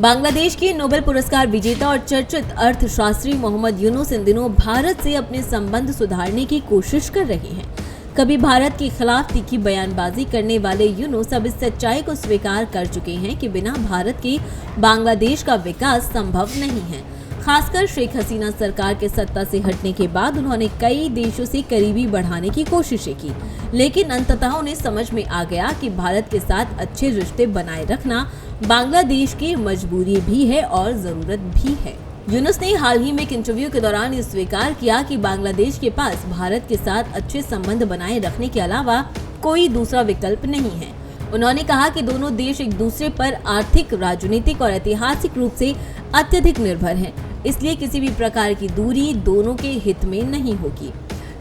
बांग्लादेश के नोबेल पुरस्कार विजेता और चर्चित अर्थशास्त्री मोहम्मद यूनुस इन दिनों भारत से अपने संबंध सुधारने की कोशिश कर रहे हैं। कभी भारत के खिलाफ तीखी बयानबाजी करने वाले यूनुस अब इस सच्चाई को स्वीकार कर चुके हैं कि बिना भारत के बांग्लादेश का विकास संभव नहीं है। खासकर शेख हसीना सरकार के सत्ता से हटने के बाद उन्होंने कई देशों से करीबी बढ़ाने की कोशिशें की, लेकिन अंततः उन्हें समझ में आ गया कि भारत के साथ अच्छे रिश्ते बनाए रखना बांग्लादेश की मजबूरी भी है और जरूरत भी है। यूनुस ने हाल ही में एक इंटरव्यू के दौरान ये स्वीकार किया कि बांग्लादेश के पास भारत के साथ अच्छे संबंध बनाए रखने के अलावा कोई दूसरा विकल्प नहीं है। उन्होंने कहा कि दोनों देश एक दूसरे पर आर्थिक, राजनीतिक और ऐतिहासिक रूप से अत्यधिक निर्भर हैं, इसलिए किसी भी प्रकार की दूरी दोनों के हित में नहीं होगी।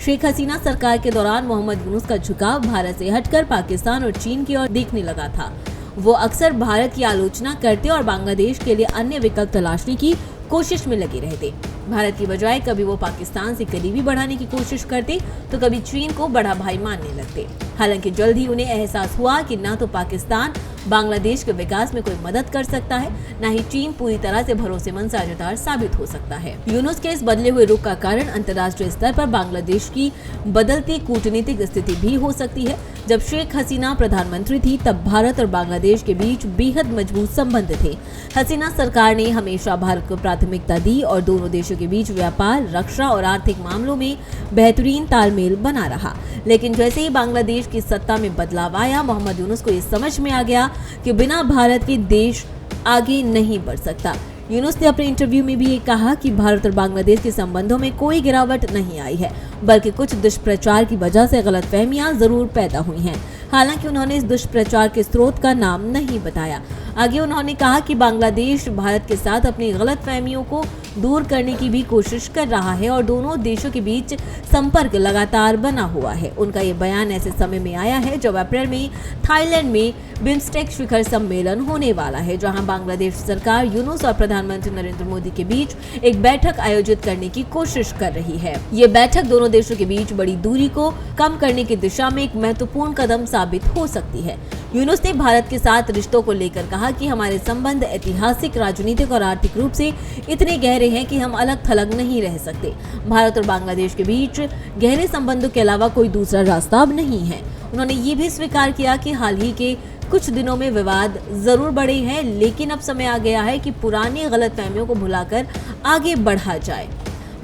शेख हसीना सरकार के दौरान मोहम्मद यूनुस का झुकाव भारत से हटकर पाकिस्तान और चीन की ओर देखने लगा था। वो अक्सर भारत की आलोचना करते और बांग्लादेश के लिए अन्य विकल्प तलाशने की कोशिश में लगे रहते। भारत की बजाय कभी वो पाकिस्तान से करीबी बढ़ाने की कोशिश करते तो कभी चीन को बड़ा भाई मानने लगते। हालांकि जल्द ही उन्हें एहसास हुआ कि न तो पाकिस्तान बांग्लादेश के विकास में कोई मदद कर सकता है, न ही चीन पूरी तरह से भरोसेमंद साझेदार साबित हो सकता है। यूनुस के इस बदले हुए रुख का कारण अंतर्राष्ट्रीय स्तर पर बांग्लादेश की बदलती कूटनीतिक स्थिति भी हो सकती है। जब शेख हसीना प्रधानमंत्री थी तब भारत और बांग्लादेश के बीच बेहद मजबूत संबंध थे। हसीना सरकार ने हमेशा भारत को प्राथमिकता दी और दोनों देशों के बीच व्यापार, रक्षा और आर्थिक मामलों में बेहतरीन तालमेल बना रहा। लेकिन जैसे ही बांग्लादेश की सत्ता में बदलाव आया, मोहम्मद यूनुस को ये समझ में आ गया कि बिना भारत के देश आगे नहीं बढ़ सकता। यूनुस ने अपने इंटरव्यू में भी ये कहा कि भारत और बांग्लादेश के संबंधों में कोई गिरावट नहीं आई है, बल्कि कुछ दुष्प्रचार की वजह से गलतफहमियां जरूर पैदा हुई हैं। हालांकि उन्होंने इस दुष्प्रचार के स्रोत का नाम नहीं बताया। आगे उन्होंने कहा कि बांग्लादेश भारत के साथ अपनी गलतफहमियों को दूर करने की भी कोशिश कर रहा है और दोनों देशों के बीच संपर्क लगातार बना हुआ है। उनका ये बयान ऐसे समय में आया है जब अप्रैल में थाईलैंड में बिम्स्टेक शिखर सम्मेलन होने वाला है, जहां बांग्लादेश सरकार यूनुस और प्रधानमंत्री नरेंद्र मोदी के बीच एक बैठक आयोजित करने की कोशिश कर रही है। ये बैठक दोनों देशों के बीच बड़ी दूरी को कम करने की दिशा में एक महत्वपूर्ण कदम साबित हो सकती है। यूनुस ने भारत के साथ रिश्तों को लेकर कहा कि हमारे संबंध ऐतिहासिक, राजनीतिक और आर्थिक रूप से इतने गहरे हैं कि हम अलग थलग नहीं रह सकते। भारत और बांग्लादेश के बीच गहरे संबंधों के अलावा कोई दूसरा रास्ता अब नहीं है। उन्होंने ये भी स्वीकार किया कि हाल ही के कुछ दिनों में विवाद जरूर बढ़े हैं, लेकिन अब समय आ गया है कि पुरानी गलतफहमियों को भुलाकर आगे बढ़ा जाए।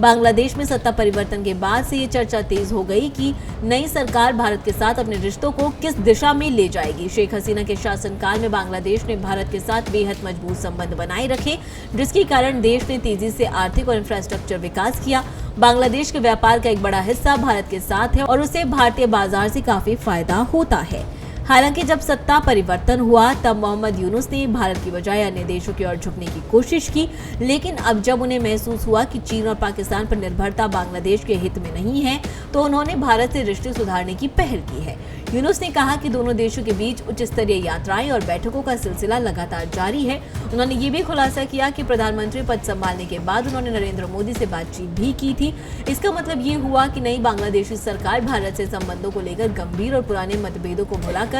बांग्लादेश में सत्ता परिवर्तन के बाद से ये चर्चा तेज हो गई कि नई सरकार भारत के साथ अपने रिश्तों को किस दिशा में ले जाएगी। शेख हसीना के शासनकाल में बांग्लादेश ने भारत के साथ बेहद मजबूत संबंध बनाए रखे, जिसके कारण देश ने तेजी से आर्थिक और इंफ्रास्ट्रक्चर विकास किया। बांग्लादेश के व्यापार का एक बड़ा हिस्सा भारत के साथ है और उसे भारतीय बाजार से काफी फायदा होता है। हालांकि जब सत्ता परिवर्तन हुआ तब मोहम्मद यूनुस ने भारत की बजाय अन्य देशों की ओर झुकने की कोशिश की, लेकिन अब जब उन्हें महसूस हुआ कि चीन और पाकिस्तान पर निर्भरता बांग्लादेश के हित में नहीं है, तो उन्होंने भारत से रिश्ते सुधारने की पहल की है। यूनुस ने कहा कि दोनों देशों के बीच उच्च स्तरीय यात्राएं और बैठकों का सिलसिला लगातार जारी है। उन्होंने ये भी खुलासा किया कि प्रधानमंत्री पद संभालने के बाद उन्होंने नरेंद्र मोदी से बातचीत भी की थी। इसका मतलब ये हुआ कि नई बांग्लादेशी सरकार भारत से संबंधों को लेकर गंभीर और पुराने मतभेदों को भुलाकर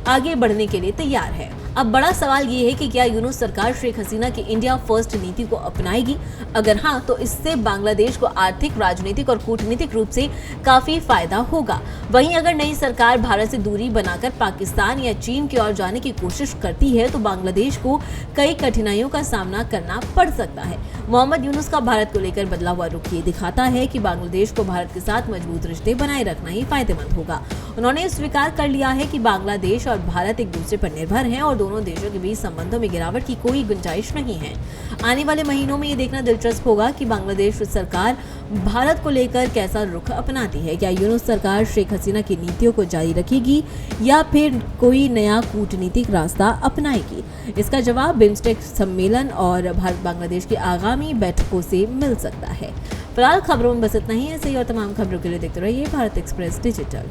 आगे बढ़ने के लिए तैयार है। अब बड़ा सवाल ये है कि क्या यूनुस सरकार शेख हसीना की इंडिया फर्स्ट नीति को अपनाएगी? अगर हाँ, तो इससे बांग्लादेश को आर्थिक, राजनीतिक और कूटनीतिक रूप से काफी फायदा होगा। वहीं अगर नई सरकार भारत से दूरी बनाकर पाकिस्तान या चीन की ओर जाने की कोशिश करती है तो बांग्लादेश को कई कठिनाइयों का सामना करना पड़ सकता है। मोहम्मद यूनुस का भारत को लेकर बदला हुआ रुख ये दिखाता है कि बांग्लादेश को भारत के साथ मजबूत रिश्ते बनाए रखना ही फायदेमंद होगा। उन्होंने स्वीकार कर लिया है कि बांग्लादेश और भारत एक दूसरे पर निर्भर हैं और दोनों देशों के बीच संबंधों में गिरावट की कोई गुंजाइश नहीं है। आने वाले महीनों में ये देखना दिलचस्प होगा कि बांग्लादेश सरकार भारत को लेकर कैसा रुख अपनाती है। क्या यूनुस सरकार शेख हसीना की नीतियों को जारी रखेगी या फिर कोई नया कूटनीतिक रास्ता अपनाएगी? इसका जवाब बिम्स्टेक सम्मेलन और भारत बांग्लादेश की आगामी बैठकों से मिल सकता है। फिलहाल खबरों में बस इतना ही है। ऐसे ही और तमाम खबरों के लिए देखते रहिए भारत एक्सप्रेस डिजिटल।